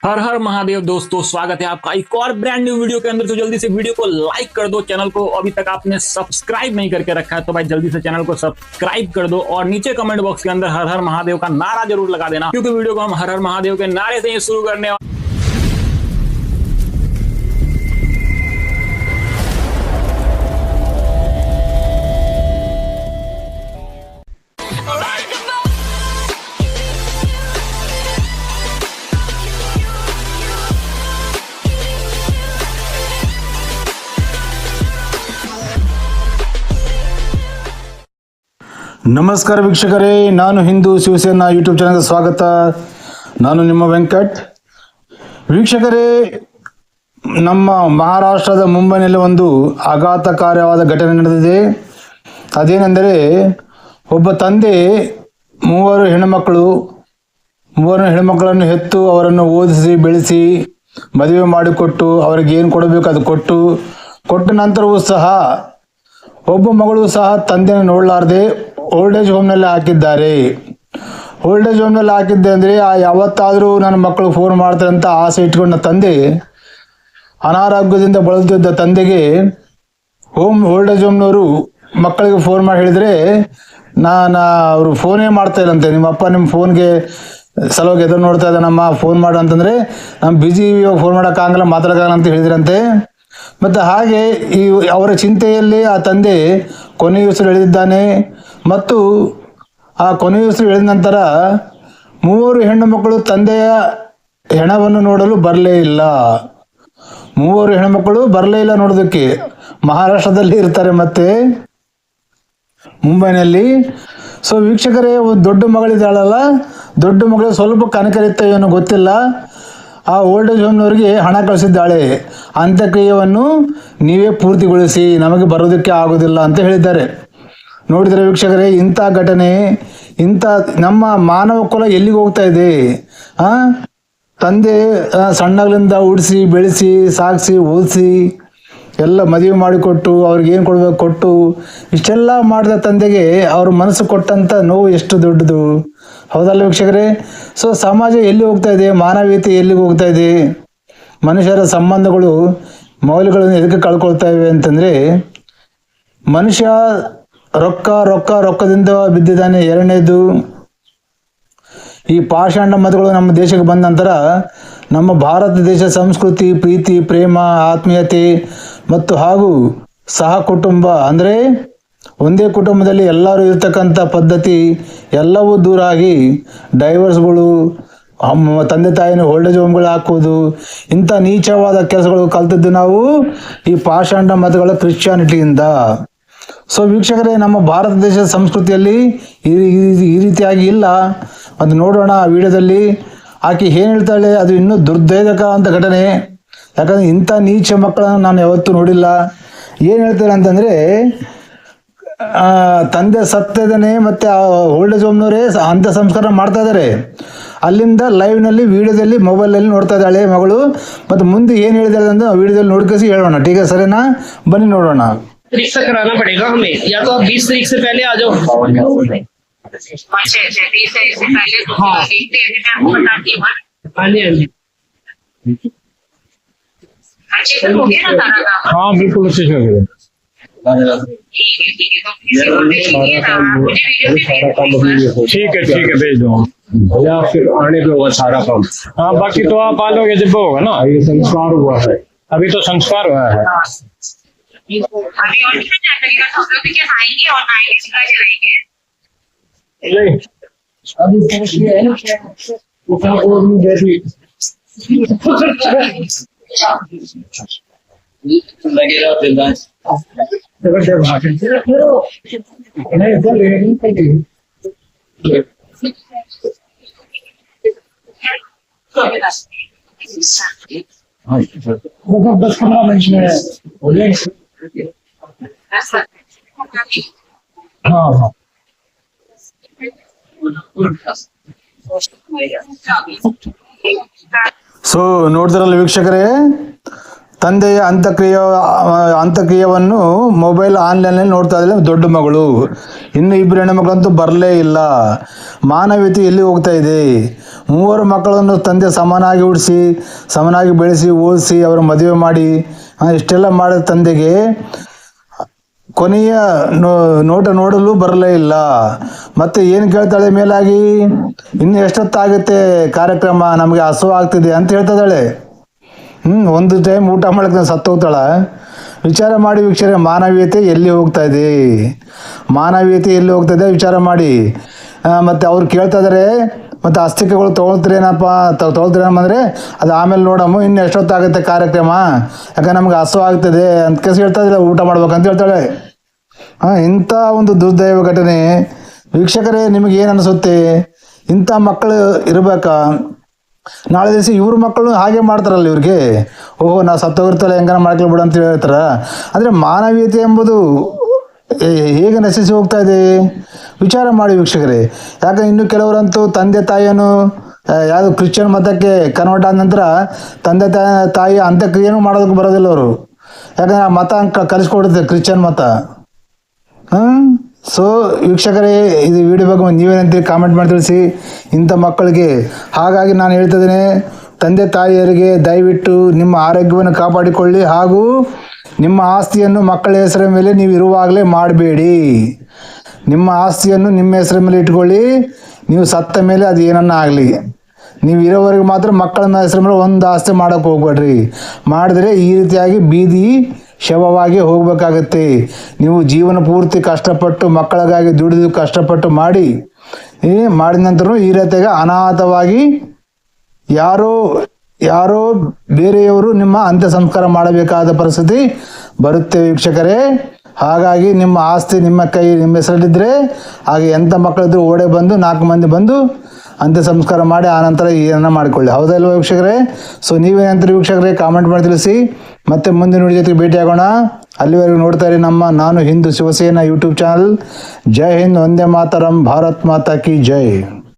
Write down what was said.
हर हर महादेव दोस्तों, स्वागत है आपका एक और ब्रांड न्यू वीडियो के अंदर। तो जल्दी से वीडियो को लाइक कर दो, चैनल को अभी तक आपने सब्सक्राइब नहीं करके रखा है तो भाई जल्दी से चैनल को सब्सक्राइब कर दो और नीचे कमेंट बॉक्स के अंदर हर हर महादेव का नारा जरूर लगा देना, क्योंकि वीडियो को हम हर हर महादेव के नारे से ही शुरू करने वाले। ನಮಸ್ಕಾರ ವೀಕ್ಷಕರೇ, ನಾನು ಹಿಂದೂ ಶಿವಸೇನಾ ಯೂಟ್ಯೂಬ್ ಚಾನಲ್ಗೆ ಸ್ವಾಗತ. ನಾನು ನಿಮ್ಮ ವೆಂಕಟ್. ವೀಕ್ಷಕರೇ, ನಮ್ಮ ಮಹಾರಾಷ್ಟ್ರದ ಮುಂಬೈನಲ್ಲಿ ಒಂದು ಆಘಾತಕಾರಿಯಾದ ಘಟನೆ ನಡೆದಿದೆ. ಅದೇನೆಂದರೆ, ಒಬ್ಬ ತಂದೆ ಮೂವರು ಹೆಣ್ಣುಮಕ್ಕಳನ್ನು ಹೆತ್ತು ಅವರನ್ನು ಓದಿಸಿ ಬೆಳೆಸಿ ಮದುವೆ ಮಾಡಿಕೊಟ್ಟು ಅವರಿಗೆ ಏನು ಕೊಡಬೇಕು ಅದು ಕೊಟ್ಟ ನಂತರವೂ ಸಹ ಒಬ್ಬ ಮಗಳು ಸಹ ತಂದೆಯನ್ನು ನೋಡಲಾರದೆ ಓಲ್ಡ್ ಏಜ್ ಹೋಮ್ನಲ್ಲಿ ಹಾಕಿದ್ದಾರೆ. ಓಲ್ಡ್ ಏಜ್ ಹೋಮ್ನಲ್ಲಿ ಹಾಕಿದ್ದೆ ಅಂದರೆ ಯಾವತ್ತಾದರೂ ನನ್ನ ಮಕ್ಕಳು ಫೋನ್ ಮಾಡ್ತಾರೆ ಅಂತ ಆಸೆ ಇಟ್ಕೊಂಡ ತಂದೆ, ಅನಾರೋಗ್ಯದಿಂದ ಬಳಲುತ್ತಿದ್ದ ತಂದೆಗೆ ಓಲ್ಡ್ ಏಜ್ ಹೋಮ್ನವರು ಮಕ್ಕಳಿಗೆ ಫೋನ್ ಮಾಡಿ ಹೇಳಿದರೆ, ಅವರು ಫೋನೇ ಮಾಡ್ತಾ ಇಲ್ಲಂತೆ. ನಿಮ್ಮಪ್ಪ ನಿಮ್ಮ ಫೋನ್ಗೆ ಸಲುವಾಗಿ ಎದುರು ನೋಡ್ತಾ ಇದ್ದಾನಮ್ಮ, ಫೋನ್ ಮಾಡು ಅಂತಂದರೆ ನಮ್ಮ ಬಿಜಿ ಫೋನ್ ಮಾಡೋಕ್ಕಾಗಲ್ಲ, ಮಾತಾಡೋಕ್ಕಾಗಲ್ಲ ಅಂತ ಹೇಳಿದ್ರಂತೆ. ಮತ್ತು ಹಾಗೆ ಅವರ ಚಿಂತೆಯಲ್ಲಿ ಆ ತಂದೆ ಕೊನೆಯುಸಿರು ಎಳೆದಿದ್ದಾನೆ. ಮತ್ತು ಆ ಕೊನೆಯುಸಿರು ಎಳೆದ ನಂತರ ಮೂವರು ಹೆಣ್ಣು ಮಕ್ಕಳು ತಂದೆಯ ಹೆಣವನ್ನು ನೋಡಲು ಬರಲೇ ಇಲ್ಲ. ಮೂವರು ಹೆಣ್ಣುಮಕ್ಕಳು ಬರಲೇ ಇಲ್ಲ ನೋಡೋದಕ್ಕೆ. ಮಹಾರಾಷ್ಟ್ರದಲ್ಲಿ ಇರ್ತಾರೆ ಮತ್ತೆ ಮುಂಬೈನಲ್ಲಿ. ಸೊ ವೀಕ್ಷಕರೇ, ದೊಡ್ಡ ಮಗಳಿದ್ದಾಳಲ್ಲ, ದೊಡ್ಡ ಮಗಳು ಸ್ವಲ್ಪ ಕನಕರಿತ್ತೇನೋ ಗೊತ್ತಿಲ್ಲ, ಆ ಓಲ್ಡ್ ಏಜ್ ಹೋಮ್ನವರಿಗೆ ಹಣ ಕಳಿಸಿದ್ದಾಳೆ. ಅಂತ್ಯಕ್ರಿಯೆಯನ್ನು ನೀವೇ ಪೂರ್ತಿಗೊಳಿಸಿ, ನಮಗೆ ಬರೋದಕ್ಕೆ ಆಗೋದಿಲ್ಲ ಅಂತ ಹೇಳಿದ್ದಾರೆ. ನೋಡಿದರೆ ವೀಕ್ಷಕರೇ, ಇಂಥ ಘಟನೆ, ನಮ್ಮ ಮಾನವ ಕುಲ ಎಲ್ಲಿಗೆ ಹೋಗ್ತಾ ಇದೆ? ತಂದೆ ಸಣ್ಣಗಳಿಂದ ಉಡಿಸಿ ಬೆಳೆಸಿ ಸಾಗಿಸಿ ಓದಿಸಿ ಎಲ್ಲ ಮದುವೆ ಮಾಡಿಕೊಟ್ಟು ಅವ್ರಿಗೆ ಏನು ಕೊಡಬೇಕು ಕೊಟ್ಟು ಇಷ್ಟೆಲ್ಲ ಮಾಡಿದ ತಂದೆಗೆ ಅವ್ರ ಮನಸ್ಸು ಕೊಟ್ಟಂಥ ನೋವು ಎಷ್ಟು ದೊಡ್ಡದು, ಹೌದಲ್ಲ ವೀಕ್ಷಕರೇ? ಸೊ ಸಮಾಜ ಎಲ್ಲಿ ಹೋಗ್ತಾ ಇದೆ? ಮಾನವೀಯತೆ ಎಲ್ಲಿಗೆ ಹೋಗ್ತಾ ಇದೆ? ಮನುಷ್ಯರ ಸಂಬಂಧಗಳು ಮೌಲ್ಯಗಳನ್ನು ಎದಕ್ಕೆ ಕಳ್ಕೊಳ್ತಾ ಇವೆ ಅಂತಂದರೆ, ಮನುಷ್ಯ ರೊಕ್ಕದಿಂದ ಬಿದ್ದಿದ್ದಾನೆ. ಎರಡನೇದು, ಈ ಪಾಷಾಂಡ ಮತಗಳು ನಮ್ಮ ದೇಶಕ್ಕೆ ಬಂದ ನಂತರ ನಮ್ಮ ಭಾರತ ದೇಶ ಸಂಸ್ಕೃತಿ, ಪ್ರೀತಿ, ಪ್ರೇಮ, ಆತ್ಮೀಯತೆ ಮತ್ತು ಹಾಗೂ ಸಹ ಕುಟುಂಬ ಅಂದರೆ ಒಂದೇ ಕುಟುಂಬದಲ್ಲಿ ಎಲ್ಲರೂ ಇರ್ತಕ್ಕಂಥ ಪದ್ಧತಿ ಎಲ್ಲವೂ ದೂರ ಆಗಿ ಡೈವರ್ಸ್ಗಳು, ತಂದೆ ತಾಯಿನ ಓಲ್ಡ್ ಏಜ್ ಹೋಮ್ಗಳು ಹಾಕುವುದು, ಇಂಥ ನೀಚವಾದ ಕೆಲಸಗಳು ಕಲ್ತಿದ್ದು ನಾವು ಈ ಪಾಷಾಂಡ ಮತಗಳ ಕ್ರಿಶ್ಚಿಯಾನಿಟಿಯಿಂದ. ಸೊ ವೀಕ್ಷಕರೇ, ನಮ್ಮ ಭಾರತ ದೇಶದ ಸಂಸ್ಕೃತಿಯಲ್ಲಿ ಈ ರೀತಿಯಾಗಿ ಇಲ್ಲ. ಅದು ನೋಡೋಣ ಆ ವಿಡಿಯೋದಲ್ಲಿ. ಆಕೆ ಏನು ಹೇಳ್ತಾಳೆ, ಅದು ಇನ್ನೂ ದುರ್ದೈವಕ ಅಂತ ಘಟನೆ. ಯಾಕಂದರೆ ಇಂಥ ನೀಚ ಮಕ್ಕಳನ್ನು ನಾನು ಯಾವತ್ತೂ ನೋಡಿಲ್ಲ. ಏನು ಹೇಳ್ತಾರೆ ಅಂತಂದರೆ, ತಂದೆ ಸತ್ತಿದ್ದಾನೆ ಮತ್ತು ಓಲ್ಡ್ ಏಜ್ ಹೋಮ್ನವರೇ ಅಂತ್ಯ ಸಂಸ್ಕಾರ ಮಾಡ್ತಾ ಇದ್ದಾರೆ. ಅಲ್ಲಿಂದ ಲೈವ್ನಲ್ಲಿ ವಿಡಿಯೋದಲ್ಲಿ ಮೊಬೈಲಲ್ಲಿ ನೋಡ್ತಾ ಇದ್ದಾಳೆ ಮಗಳು. ಮತ್ತು ಮುಂದೆ ಏನು ಹೇಳಿದಾಳೆ ಅಂತ ವಿಡಿಯೋದಲ್ಲಿ ನೋಡ್ಕೇಸಿ ಹೇಳೋಣ. ಟೀಕ ಸರಿನಾ? ಬನ್ನಿ ನೋಡೋಣ. तारीख से कराना पड़ेगा हमें, या तो आप 20 तारीख से पहले आ जाओ। 20 तारीख से पहले तो हाँ देखते हैं, मैं आपको बताती हूँ। हाँ जी अच्छे से हो गया ना सारा काम? हाँ बिल्कुल अच्छे से हो गया। ठीक है तो मुझे वीडियो भी ठीक है भेज दो भैया, फिर आने पे होगा सारा काम। हाँ बाकी तो आप आ लोगे जब होगा ना। ये संस्कार हुआ है, अभी तो संस्कार हुआ है। अभी और कितना टाइम लगेगा? तो हम लोग भी क्या आएंगे और आएंगे सिखा चलाएंगे नहीं अभी लगेगा 10-15 मिनट में हो जाएंगे। हाँ हाँ ಸೊ ನೋಡ್ತಾರಲ್ಲ ವೀಕ್ಷಕರೇ, ತಂದೆಯ ಅಂತ್ಯಕ್ರಿಯೆಯನ್ನು ಮೊಬೈಲ್ ಆನ್ಲೈನಲ್ಲಿ ನೋಡ್ತಾ ಇದ್ದರೆ ದೊಡ್ಡ ಮಗಳು. ಇನ್ನು 2 ಹೆಣ್ಣುಮಕ್ಕಳಂತೂ ಬರಲೇ ಇಲ್ಲ. ಮಾನವೀಯತೆ ಎಲ್ಲಿ ಹೋಗ್ತಾ ಇದೆ? 3 ಮಕ್ಕಳನ್ನು ತಂದೆ ಸಮನಾಗಿ ಉಡಿಸಿ, ಸಮನಾಗಿ ಬೆಳೆಸಿ, ಓದಿಸಿ, ಅವರ ಮದುವೆ ಮಾಡಿ ಇಷ್ಟೆಲ್ಲ ಮಾಡಿದ ತಂದೆಗೆ ಕೊನೆಯ ನೋಟ ನೋಡಲು ಬರಲೇ ಇಲ್ಲ. ಮತ್ತೆ ಏನು ಕೇಳ್ತಾಳೆ ಮೇಲಾಗಿ? ಇನ್ನು ಎಷ್ಟೊತ್ತಾಗುತ್ತೆ ಕಾರ್ಯಕ್ರಮ, ನಮಗೆ ಹಸುವಾಗ್ತಿದೆ ಅಂತ ಹೇಳ್ತಿದ್ದಾಳೆ. ಒಂದು ಟೈಮ್ ಊಟ ಮಾಡಕ್ಕೆ ಸತ್ತೋಗ್ತಾಳ. ವಿಚಾರ ಮಾಡಿ ವೀಕ್ಷಕರೇ, ಮಾನವೀಯತೆ ಎಲ್ಲಿ ಹೋಗ್ತಾ ಇದೆ? ಮಾನವೀಯತೆ ಎಲ್ಲಿ ಹೋಗ್ತಾ ಇದೆ ವಿಚಾರ ಮಾಡಿ. ಮತ್ತು ಅವ್ರು ಕೇಳ್ತಾ ಇದ್ದಾರೆ, ಮತ್ತು ಅಸ್ತಿಕೆಗಳು ತೊಗೊಳ್ತೀರೇನಪ್ಪ ಅಂದರೆ ಅದು ಆಮೇಲೆ ನೋಡಮ್ಮ, ಇನ್ನು ಎಷ್ಟೊತ್ತಾಗುತ್ತೆ ಕಾರ್ಯಕ್ರಮ, ಯಾಕಂದ್ರೆ ನಮ್ಗೆ ಹಸುವಾಗ್ತದೆ ಅಂತ ಕೇಸ್ ಹೇಳ್ತಾ ಇದ್ದಾರೆ, ಊಟ ಮಾಡ್ಬೇಕಂತ ಹೇಳ್ತಾಳೆ. ಇಂಥ ಒಂದು ದುರ್ದೈವ ಘಟನೆ ವೀಕ್ಷಕರೇ, ನಿಮಗೆ ಏನು ಅನಿಸುತ್ತೆ? ಇಂಥ ಮಕ್ಕಳು ಇರಬೇಕಾ? ನಾಳೆ ದಿವಸ ಇವ್ರ ಮಕ್ಕಳು ಹಾಗೆ ಮಾಡ್ತಾರಲ್ಲ ಇವ್ರಿಗೆ, ಓಹೋ ನಾವು ಸತ್ತೋಗಿರ್ತಲ್ಲ ಹೆಂಗಾರ ಮಾಡ್ಕೊಳ್ಬಿಡು ಅಂತ ಹೇಳ್ತಾರ. ಅಂದರೆ ಮಾನವೀಯತೆ ಎಂಬುದು ಹೇಗೆ ನಶಿಸಿ ಹೋಗ್ತಾ ಇದೆ ವಿಚಾರ ಮಾಡಿ ವೀಕ್ಷಕರೇ. ಯಾಕಂದ್ರೆ ಇನ್ನು ಕೆಲವರಂತೂ ತಂದೆ ತಾಯಿಯನ್ನು ಯಾವುದು ಕ್ರಿಶ್ಚಿಯನ್ ಮತಕ್ಕೆ ಕನ್ವರ್ಟ್ ಆದ ನಂತರ ತಂದೆ ತಾಯಿ ಅಂತ್ಯಕ್ರಿಯೆನೂ ಮಾಡೋದಕ್ಕೆ ಬರೋದಿಲ್ಲ ಅವರು. ಯಾಕಂದ್ರೆ ಆ ಮತ ಕಲಿಸ್ಕೊಡುತ್ತೆ ಕ್ರಿಶ್ಚಿಯನ್ ಮತ. ಸೊ ವೀಕ್ಷಕರೇ, ಇದು ವಿಡಿಯೋ ಬಗ್ಗೆ ನೀವೇನಂತೀರಿ ಕಾಮೆಂಟ್ ಮಾಡಿ ತಿಳಿಸಿ ಇಂಥ ಮಕ್ಕಳಿಗೆ. ಹಾಗಾಗಿ ನಾನು ಹೇಳ್ತಿದ್ದೇನೆ, ತಂದೆ ತಾಯಿಯರಿಗೆ ದಯವಿಟ್ಟು ನಿಮ್ಮ ಆರೋಗ್ಯವನ್ನು ಕಾಪಾಡಿಕೊಳ್ಳಿ, ಹಾಗೂ ನಿಮ್ಮ ಆಸ್ತಿಯನ್ನು ಮಕ್ಕಳ ಹೆಸರ ಮೇಲೆ ನೀವು ಇರುವಾಗಲೇ ಮಾಡಬೇಡಿ. ನಿಮ್ಮ ಆಸ್ತಿಯನ್ನು ನಿಮ್ಮ ಹೆಸರ ಮೇಲೆ ಇಟ್ಕೊಳ್ಳಿ. ನೀವು ಸತ್ತ ಮೇಲೆ ಅದು ಏನನ್ನ ಆಗಲಿ, ನೀವು ಇರೋವರೆಗೆ ಮಾತ್ರ ಮಕ್ಕಳ ಹೆಸರ ಮೇಲೆ ಒಂದು ಆಸ್ತಿ ಮಾಡೋಕ್ಕೆ ಹೋಗ್ಬೇಡ್ರಿ. ಮಾಡಿದ್ರೆ ಈ ರೀತಿಯಾಗಿ ಬೀದಿ ಶವವಾಗಿ ಹೋಗಬೇಕಾಗತ್ತೆ. ನೀವು ಜೀವನ ಪೂರ್ತಿ ಕಷ್ಟಪಟ್ಟು ಮಕ್ಕಳಿಗಾಗಿ ದುಡಿದು ಕಷ್ಟಪಟ್ಟು ಮಾಡಿದ ನಂತರ ಈ ರೀತಿಯಾಗಿ ಅನಾಥವಾಗಿ ಯಾರೋ ಬೇರೆಯವರು ನಿಮ್ಮ ಅಂತ್ಯ ಸಂಸ್ಕಾರ ಮಾಡಬೇಕಾದ ಪರಿಸ್ಥಿತಿ ಬರುತ್ತೆ ವೀಕ್ಷಕರೇ. ಹಾಗಾಗಿ ನಿಮ್ಮ ಆಸ್ತಿ ನಿಮ್ಮ ಹೆಸರಲ್ಲಿದ್ದರೆ, ಹಾಗೆ ಎಂಥ ಮಕ್ಕಳಿದ್ರು ಓಡೆ ಬಂದು 4 ಮಂದಿ ಬಂದು ಅಂತ್ಯ ಸಂಸ್ಕಾರ ಮಾಡಿ ಆನಂತರ ಏನನ್ನ ಮಾಡಿಕೊಳ್ಳಿ. ಹೌದಲ್ವ ವೀಕ್ಷಕರೇ? ಸೊ ನೀವೇನಂತೀರಿ ವೀಕ್ಷಕರೇ? ಕಾಮೆಂಟ್ ಮಾಡಿ ತಿಳಿಸಿ. ಮತ್ತೆ ಮುಂದಿನ ವಿಡಿಯೋ ಜೊತೆಗೆ ಭೇಟಿಯಾಗೋಣ. ಅಲ್ಲಿವರೆಗೂ ನೋಡ್ತಾ ಇರಿ ನಮ್ಮ ನಾನು ಹಿಂದೂ ಶಿವಸೇನಾ ಯೂಟ್ಯೂಬ್ ಚಾನಲ್. ಜೈ ಹಿಂದ್, ವಂದೇ ಮಾತರಂ, ಭಾರತ್ ಮಾತಾ ಕಿ ಜೈ.